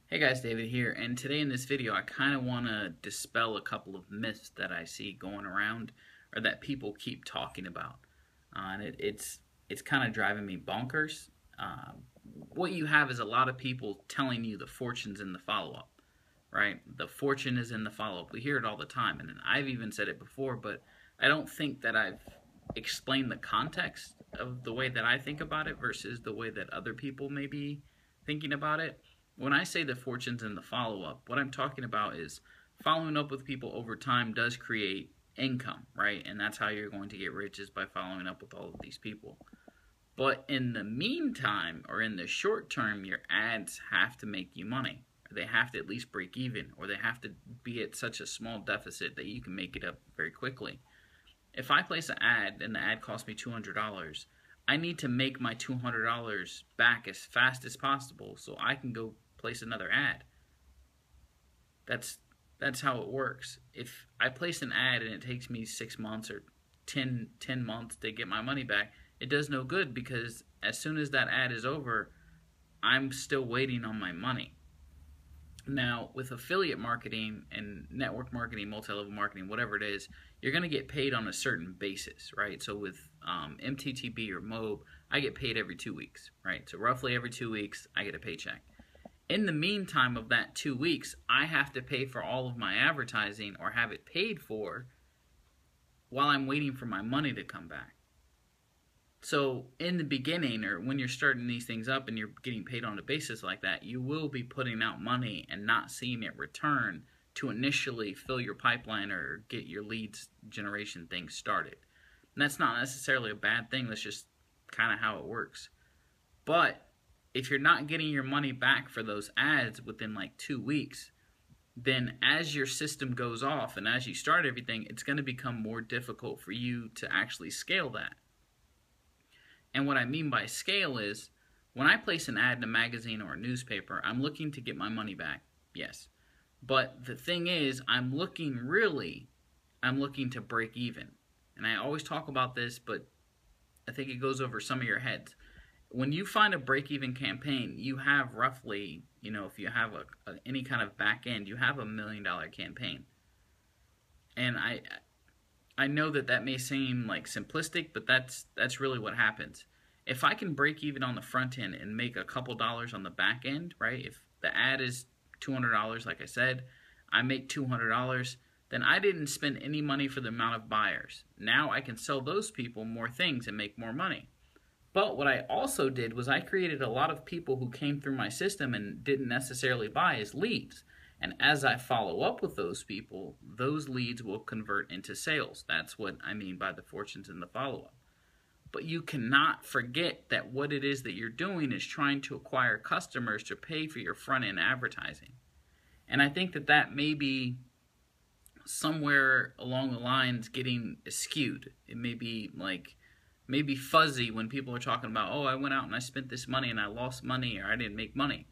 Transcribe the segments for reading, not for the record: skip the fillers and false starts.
Hey guys, David here, and today in this video I kind of want to dispel a couple of myths that I see going around or that people keep talking about. And it's kind of driving me bonkers. Uh, what you have is a lot of people telling you the fortune's in the follow-up, right? The fortune is in the follow-up. We hear it all the time, and I've even said it before, but I don't think that I've explained the context of the way that I think about it versus the way that other people may be thinking about it. When I say the fortunes in the follow-up, what I'm talking about is following up with people over time does create income, right? And that's how you're going to get rich, is by following up with all of these people. But in the meantime, or in the short term, your ads have to make you money. They have to at least break even, or they have to be at such a small deficit that you can make it up very quickly. If I place an ad and the ad costs me $200, I need to make my $200 back as fast as possible so I can go place another ad. That's that's how it works. If I place an ad and it takes me 6 months or 10 months to get my money back, it does no good, because as soon as that ad is over, I'm still waiting on my money. Now, with affiliate marketing and network marketing, multi-level marketing, whatever it is, you're going to get paid on a certain basis, right? So with MTTB or MOB, I get paid every 2 weeks, right? So roughly every 2 weeks, I get a paycheck. In the meantime of that 2 weeks, I have to pay for all of my advertising or have it paid for while I'm waiting for my money to come back. So in the beginning, or when you're starting these things up and you're getting paid on a basis like that, you will be putting out money and not seeing it return to initially fill your pipeline or get your leads generation thing started. And that's not necessarily a bad thing. That's just kind of how it works. But if you're not getting your money back for those ads within like 2 weeks, then as your system goes off and as you start everything, it's going to become more difficult for you to actually scale that. And what I mean by scale is, when I place an ad in a magazine or a newspaper, I'm looking to get my money back, yes. But the thing is, I'm looking to break even. And I always talk about this, but I think it goes over some of your heads. When you find a break-even campaign, you have roughly, if you have any kind of back end, you have $1 million campaign. And I know that may seem like simplistic, but that's really what happens. If I can break even on the front end and make a couple dollars on the back end, right? If the ad is $200, like I said, I make $200, then I didn't spend any money for the amount of buyers. Now I can sell those people more things and make more money. But what I also did was I created a lot of people who came through my system and didn't necessarily buy as leads. And as I follow up with those people, those leads will convert into sales. That's what I mean by the fortunes in the follow-up. But you cannot forget that what it is that you're doing is trying to acquire customers to pay for your front-end advertising. And I think that may be somewhere along the lines getting skewed. It may be maybe fuzzy when people are talking about, oh, I went out and I spent this money and I lost money, or I didn't make money.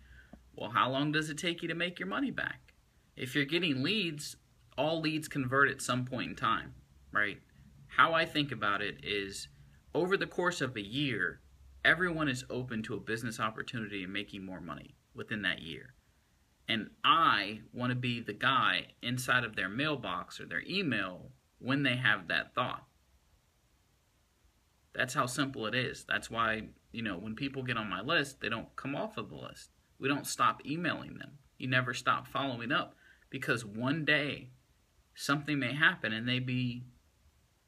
Well, how long does it take you to make your money back? If you're getting leads, all leads convert at some point in time, right? How I think about it is, over the course of a year, everyone is open to a business opportunity and making more money within that year. And I want to be the guy inside of their mailbox or their email when they have that thought. That's how simple it is. That's why, when people get on my list, they don't come off of the list. We don't stop emailing them. You never stop following up, because one day something may happen and they be,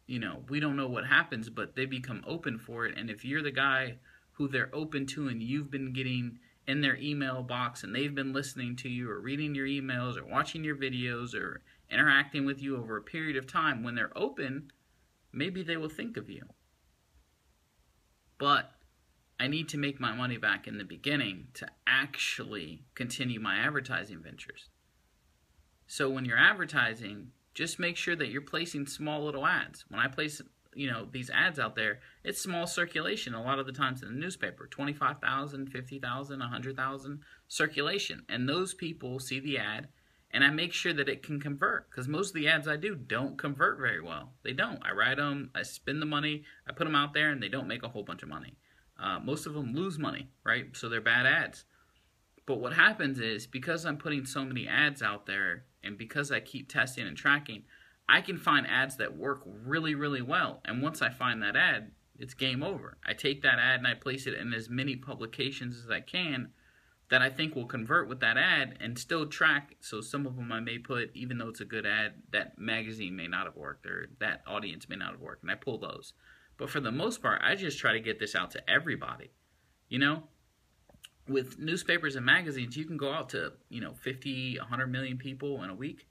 we don't know what happens, but they become open for it. And if you're the guy who they're open to and you've been getting in their email box and they've been listening to you or reading your emails or watching your videos or interacting with you over a period of time, when they're open, maybe they will think of you. But I need to make my money back in the beginning to actually continue my advertising ventures. So when you're advertising, just make sure that you're placing small little ads. When I place, these ads out there, it's small circulation a lot of the times in the newspaper, 25,000, 50,000, 100,000 circulation. And those people see the ad, and I make sure that it can convert, because most of the ads I do don't convert very well. They don't. I write them, I spend the money, I put them out there, and they don't make a whole bunch of money. Most of them lose money, right? So they're bad ads. But what happens is, because I'm putting so many ads out there, and because I keep testing and tracking, I can find ads that work really, really well. And once I find that ad, it's game over. I take that ad and I place it in as many publications as I can that I think will convert with that ad and still track. So some of them I may put, even though it's a good ad, that magazine may not have worked or that audience may not have worked, and I pull those. But for the most part, I just try to get this out to everybody. You know, with newspapers and magazines, you can go out to, 50, 100 million people in a week.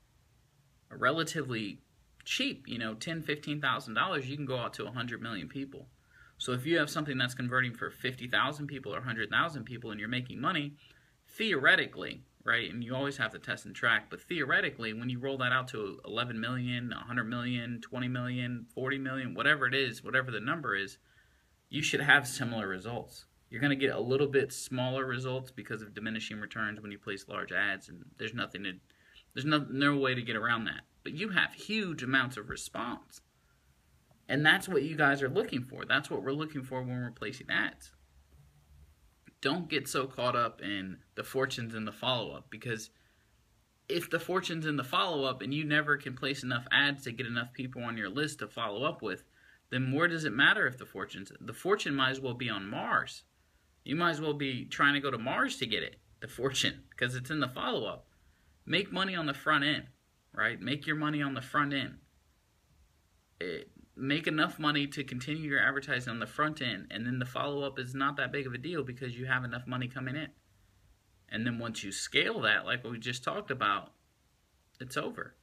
Relatively cheap, $10,000, $15,000, you can go out to 100 million people. So if you have something that's converting for 50,000 people or 100,000 people and you're making money, theoretically, right, and you always have to test and track, but theoretically, when you roll that out to 11 million, 100 million, 20 million, 40 million, whatever it is, whatever the number is, you should have similar results. You're going to get a little bit smaller results because of diminishing returns when you place large ads, and there's no way to get around that. But you have huge amounts of response. And that's what you guys are looking for. That's what we're looking for when we're placing ads. Don't get so caught up in the fortunes and the follow-up, because if the fortune's in the follow-up and you never can place enough ads to get enough people on your list to follow up with, then where does it matter if the fortune might as well be on Mars. You might as well be trying to go to Mars to get it, the fortune, because it's in the follow-up. Make money on the front end, right? Make your money on the front end. Make enough money to continue your advertising on the front end, and then the follow-up is not that big of a deal because you have enough money coming in. And then once you scale that, like what we just talked about, it's over.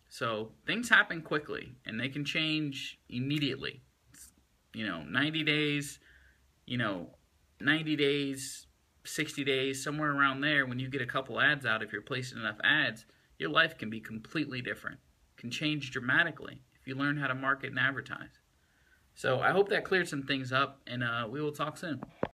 So things happen quickly, and they can change immediately. 90 days, 90 days, 60 days, somewhere around there, when you get a couple ads out, if you're placing enough ads, your life can be completely different. Can change dramatically if you learn how to market and advertise. So I hope that cleared some things up, and we will talk soon.